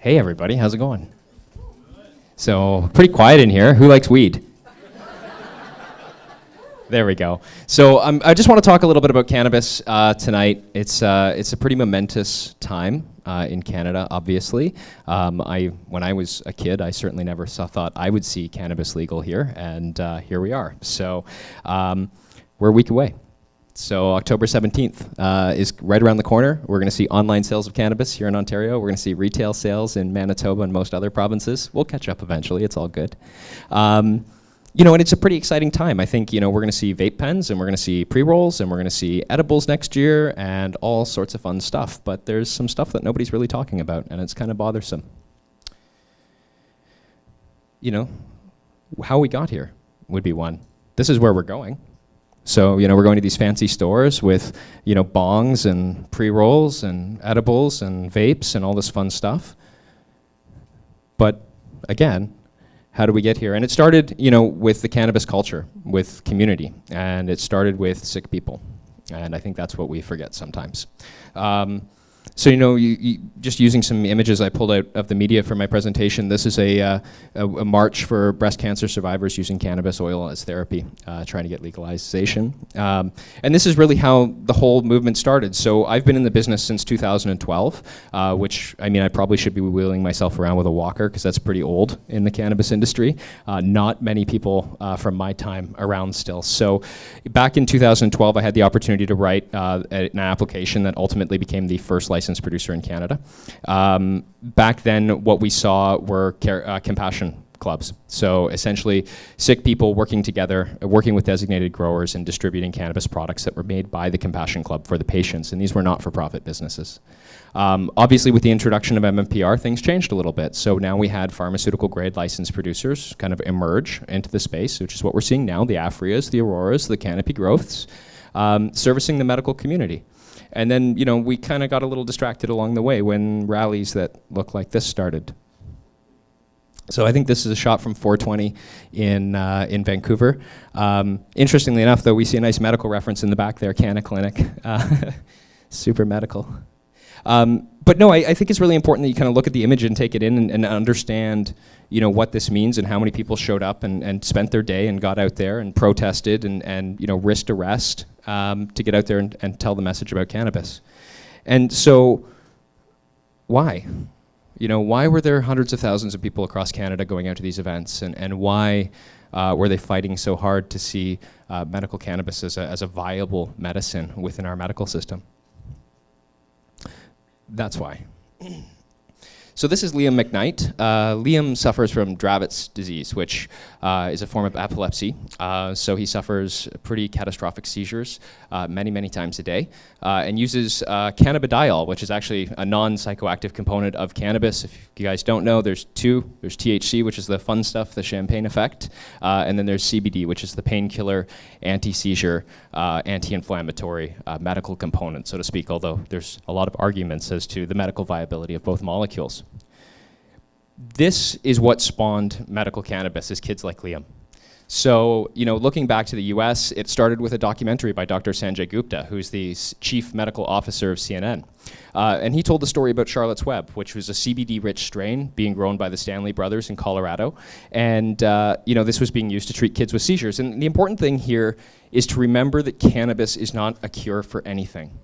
Hey everybody, how's it going? So, pretty quiet in here. Who likes weed? There we go. So I just want to talk a little bit about cannabis tonight. It's a pretty momentous time in Canada, obviously. When I was a kid, I certainly never thought I would see cannabis legal here, and here we are. So we're a week away. So October 17th is right around the corner. We're going to see online sales of cannabis here in Ontario. We're going to see retail sales in Manitoba and most other provinces. We'll catch up eventually. It's all good. You know, and it's a pretty exciting time. I think, you know, we're going to see vape pens, and we're going to see pre-rolls, and we're going to see edibles next year, and all sorts of fun stuff. But there's some stuff that nobody's really talking about, and it's kind of bothersome. You know, how we got here would be one. This is where we're going. So, you know, we're going to these fancy stores with, you know, bongs and pre-rolls and edibles and vapes and all this fun stuff. But again, how do we get here? And it started, you know, with the cannabis culture, with community, and it started with sick people. And I think that's what we forget sometimes. So, you know, just using some images I pulled out of the media for my presentation, this is a march for breast cancer survivors using cannabis oil as therapy, trying to get legalization. And this is really how the whole movement started. So I've been in the business since 2012, which, I mean, I probably should be wheeling myself around with a walker because that's pretty old in the cannabis industry. Not many people from my time around still. So back in 2012, I had the opportunity to write an application that ultimately became the first licensed producer in Canada. Back then, what we saw were compassion clubs. So essentially, sick people working together, working with designated growers and distributing cannabis products that were made by the Compassion Club for the patients, and these were not-for-profit businesses. Obviously, with the introduction of MMPR, things changed a little bit. So now we had pharmaceutical-grade licensed producers kind of emerge into the space, which is what we're seeing now, the Afrias, the Auroras, the Canopy Growths, servicing the medical community. And then, you know, we kind of got a little distracted along the way when rallies that look like this started. So I think this is a shot from 420 in Vancouver. Interestingly enough, though, we see a nice medical reference in the back there, Canna Clinic. Super medical. But no, I think it's really important that you kind of look at the image and take it in and understand, you know, what this means and how many people showed up and spent their day and got out there and protested and you know, risked arrest to get out there and tell the message about cannabis. And so, why? You know, why were there hundreds of thousands of people across Canada going out to these events, and why were they fighting so hard to see medical cannabis as a viable medicine within our medical system? That's why. So this is Liam Mcknight. Liam suffers from Dravet's disease, which is a form of epilepsy. So he suffers pretty catastrophic seizures many, many times a day, and uses cannabidiol, which is actually a non-psychoactive component of cannabis. If you guys don't know, there's two. There's THC, which is the fun stuff, the champagne effect, and then there's CBD, which is the painkiller, anti-seizure, anti-inflammatory medical component, so to speak, although there's a lot of arguments as to the medical viability of both molecules. This is what spawned medical cannabis, is kids like Liam. So, you know, looking back to the US, it started with a documentary by Dr. Sanjay Gupta, who's the chief medical officer of CNN. And he told the story about Charlotte's Web, which was a CBD-rich strain being grown by the Stanley brothers in Colorado. And, you know, this was being used to treat kids with seizures. And the important thing here is to remember that cannabis is not a cure for anything.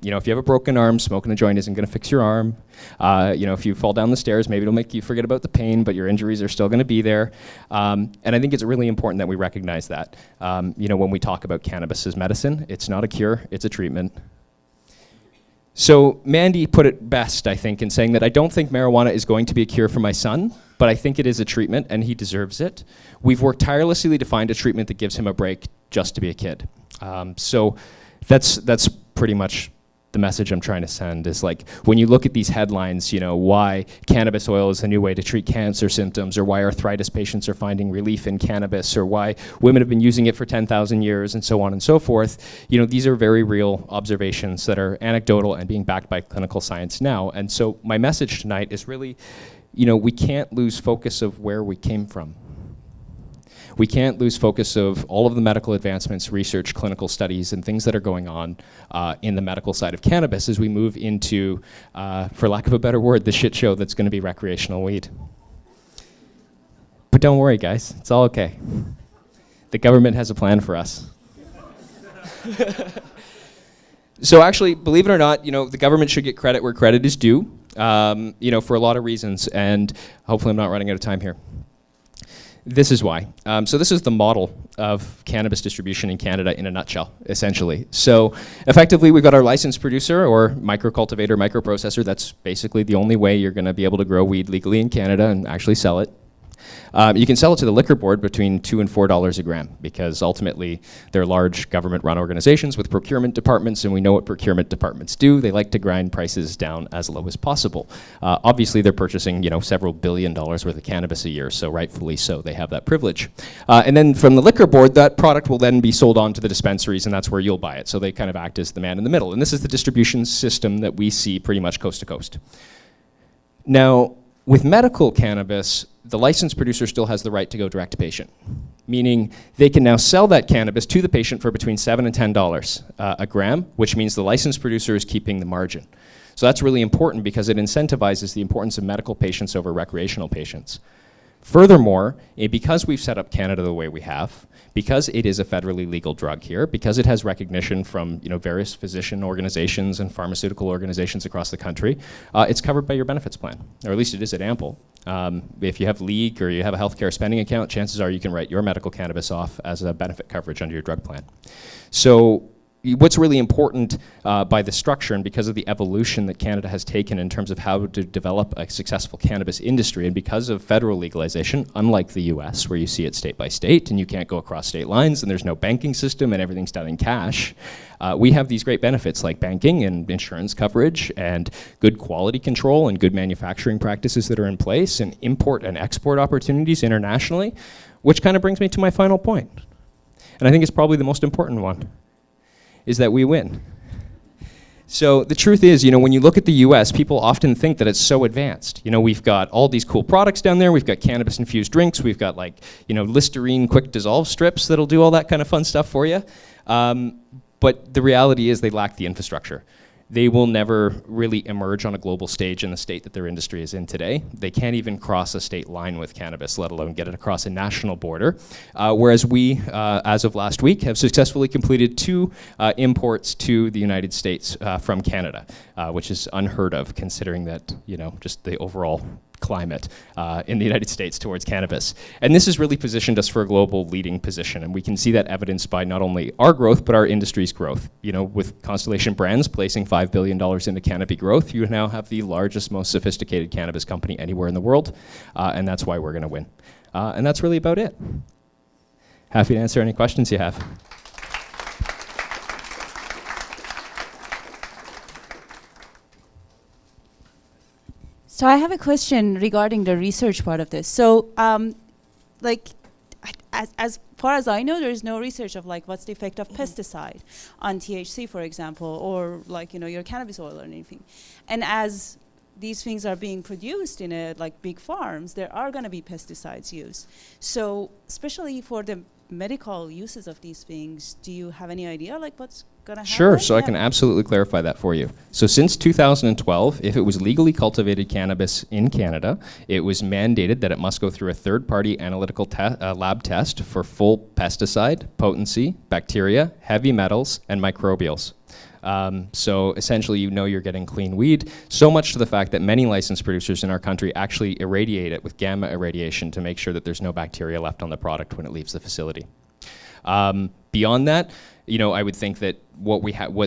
You know, if you have a broken arm, smoking a joint isn't going to fix your arm. You know, if you fall down the stairs, maybe it'll make you forget about the pain, but your injuries are still going to be there. And I think it's really important that we recognize that. You know, when we talk about cannabis as medicine, it's not a cure, it's a treatment. So Mandy put it best, I think, in saying that I don't think marijuana is going to be a cure for my son, but I think it is a treatment, and he deserves it. We've worked tirelessly to find a treatment that gives him a break just to be a kid. So that's pretty much the message I'm trying to send, is like, when you look at these headlines, you know, why cannabis oil is a new way to treat cancer symptoms, or why arthritis patients are finding relief in cannabis, or why women have been using it for 10,000 years, and so on and so forth, you know, these are very real observations that are anecdotal and being backed by clinical science now. And so my message tonight is really, you know, we can't lose focus of where we came from. we can't lose focus of all of the medical advancements, research, clinical studies, and things that are going on in the medical side of cannabis as we move into, for lack of a better word, the shit show that's going to be recreational weed. But don't worry, guys, it's all okay. The government has a plan for us. So actually, believe it or not, the government should get credit where credit is due, for a lot of reasons, and hopefully I'm not running out of time here. This is why. So this is the model of cannabis distribution in Canada in a nutshell, essentially. So effectively, we've got our licensed producer or microcultivator, microprocessor. That's basically the only way you're going to be able to grow weed legally in Canada and actually sell it. You can sell it to the liquor board between $2 and $4 a gram because ultimately they're large government-run organizations with procurement departments, and we know what procurement departments do. They like to grind prices down as low as possible. Obviously, they're purchasing several $1 billion worth of cannabis a year, so rightfully so, they have that privilege. And then from the liquor board, that product will then be sold on to the dispensaries, and that's where you'll buy it. So they kind of act as the man in the middle. And this is the distribution system that we see pretty much coast to coast. Now, with medical cannabis, the licensed producer still has the right to go direct to patient, meaning they can now sell that cannabis to the patient for between $7 and $10 a gram, which means the licensed producer is keeping the margin. So that's really important because it incentivizes the importance of medical patients over recreational patients. Furthermore, because we've set up Canada the way we have, because it is a federally legal drug here, because it has recognition from various physician organizations and pharmaceutical organizations across the country, it's covered by your benefits plan, or at least it is at Ample. If you have LEAG or you have a healthcare spending account, chances are you can write your medical cannabis off as a benefit coverage under your drug plan. So what's really important by the structure and because of the evolution that Canada has taken in terms of how to develop a successful cannabis industry, and because of federal legalization, unlike the US where you see it state by state and you can't go across state lines and there's no banking system and everything's done in cash, we have these great benefits like banking and insurance coverage and good quality control and good manufacturing practices that are in place and import and export opportunities internationally, which kind of brings me to my final point. And I think it's probably the most important one, is that we win. So the truth is, when you look at the US, people often think that it's so advanced. We've got all these cool products down there. We've got cannabis-infused drinks. We've got Listerine quick dissolve strips that'll do all that kind of fun stuff for you. But the reality is they lack the infrastructure. They will never really emerge on a global stage in the state that their industry is in today. They can't even cross a state line with cannabis, let alone get it across a national border. Whereas we, as of last week, have successfully completed 2 imports to the United States from Canada, which is unheard of considering that, just the overall climate in the United States towards cannabis. And this has really positioned us for a global leading position, and we can see that evidenced by not only our growth, but our industry's growth. With Constellation Brands placing $5 billion into canopy growth, you now have the largest, most sophisticated cannabis company anywhere in the world, and that's why we're gonna win. And that's really about it. Happy to answer any questions you have. So I have a question regarding the research part of this. So, as far as I know, there is no research of what's the effect of pesticide on THC, for example, or your cannabis oil or anything. And as these things are being produced in big farms, there are going to be pesticides used. So, especially for the medical uses of these things, do you have any idea what's going to happen? Sure, so I can absolutely clarify that for you. So since 2012, if it was legally cultivated cannabis in Canada, it was mandated that it must go through a third-party analytical lab test for full pesticide, potency, bacteria, heavy metals, and microbials. So essentially, you're getting clean weed, so much to the fact that many licensed producers in our country actually irradiate it with gamma irradiation to make sure that there's no bacteria left on the product when it leaves the facility. Beyond that, I would think that what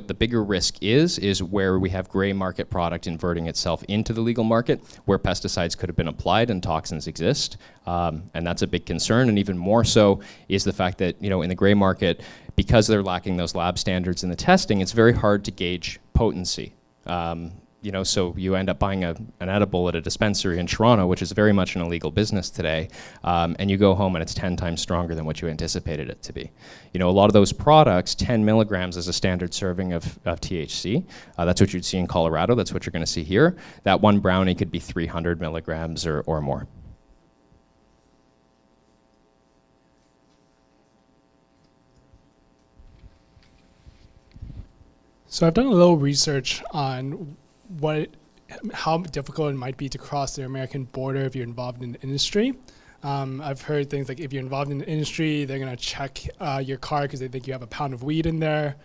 the bigger risk is where we have gray market product inverting itself into the legal market, where pesticides could have been applied and toxins exist, and that's a big concern. And even more so is the fact that in the gray market, because they're lacking those lab standards in the testing, it's very hard to gauge potency. So you end up buying an edible at a dispensary in Toronto, which is very much an illegal business today, and you go home and it's 10 times stronger than what you anticipated it to be. A lot of those products, 10 milligrams is a standard serving of THC. That's what you'd see in Colorado. That's what you're going to see here. That one brownie could be 300 milligrams or more. So I've done a little research on how difficult it might be to cross the American border if you're involved in the industry. I've heard things like if you're involved in the industry, they're gonna check your car because they think you have a pound of weed in there.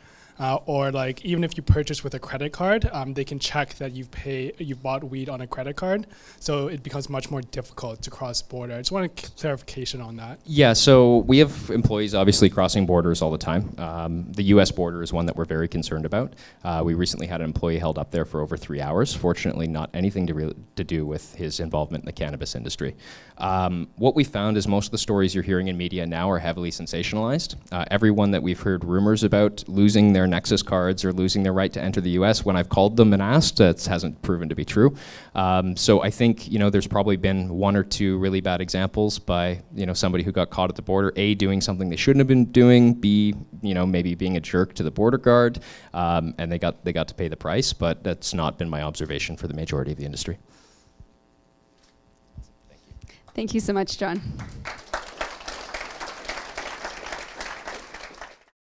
Or like even if you purchase with a credit card, they can check that you've bought weed on a credit card. So it becomes much more difficult to cross border. I just want a clarification on that. Yeah, so we have employees obviously crossing borders all the time. The US border is one that we're very concerned about. We recently had an employee held up there for over 3 hours. Fortunately, not anything to do with his involvement in the cannabis industry. What we found is most of the stories you're hearing in media now are heavily sensationalized. Everyone that we've heard rumors about losing their Nexus cards or losing their right to enter the US, when I've called them and asked, it hasn't proven to be true. So I think, there's probably been 1 or 2 really bad examples by, somebody who got caught at the border, A, doing something they shouldn't have been doing, B, maybe being a jerk to the border guard, and they got to pay the price, but that's not been my observation for the majority of the industry. Thank you so much, John.